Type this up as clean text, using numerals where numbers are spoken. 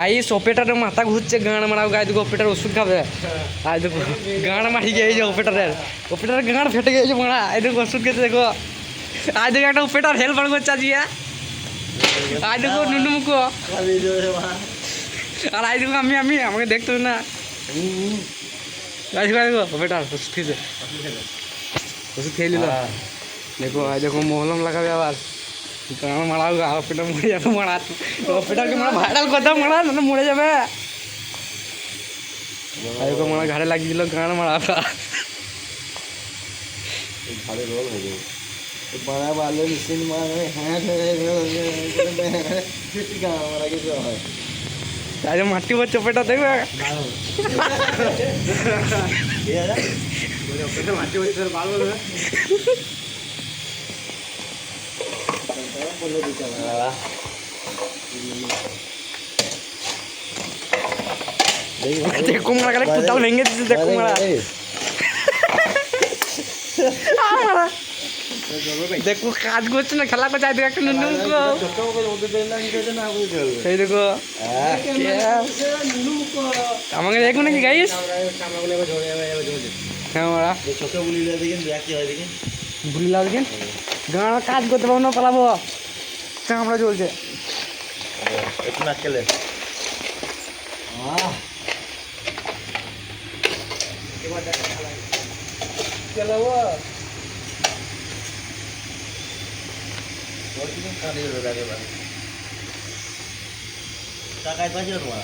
Guys অপারেটরের মাথা ঘুরছে, গান মারাও গায়ে দেখো অপারেটর ওষুধ খাবে। আর দেখো গান মারি গিয়ে অপারেটরের গান ফেটে গিয়েছে মারা, এই দেখো ওষুধ খেতে দেখো। আজ দেখো একটা অপারেটর হেল্পার করছে আজিয়া, আজ দেখো নুনু মুখো, আর আজ দেখো আমি আমাকে দেখতো না। আজ দেখো অপারেটর ওষুধ খেয়েছে, ওষুধ খেয়ে নিল। দেখো আজ দেখো মহলম লাগাবে আবার, গান মারাও গা অপারেটর মরে যাবে মারা, অপারেটরকে মারা ভাইরাল কথা মারা না মরে যাবে। আজকে মারা ঘাড়ে লাগিয়ে দিল গান মারা, ঘাড়ে রোল হয়ে যাবে বড়া বালে মেশিন মারে। হ্যাঁ মারা কিছু হয় আজ মাটি পড়ছে অপারেটর দেখবে। মাটি হচ্ছে ভালো বলে দিতে দেখো মারা গেলে কোথাও ভেঙে দিচ্ছে, দেখো মারা দেখো কাজ করছে না খেলা করছে। আজ একটা নুনু সেই দেখো আমাকে দেখো নাকি গাইস। হ্যাঁ মারা বুড়ি লাল দেখেন গান কাজ করতে পারবো না, পালাবো আমরা চলছে। একটু না খেলে টাকায় পাইছিল তোমার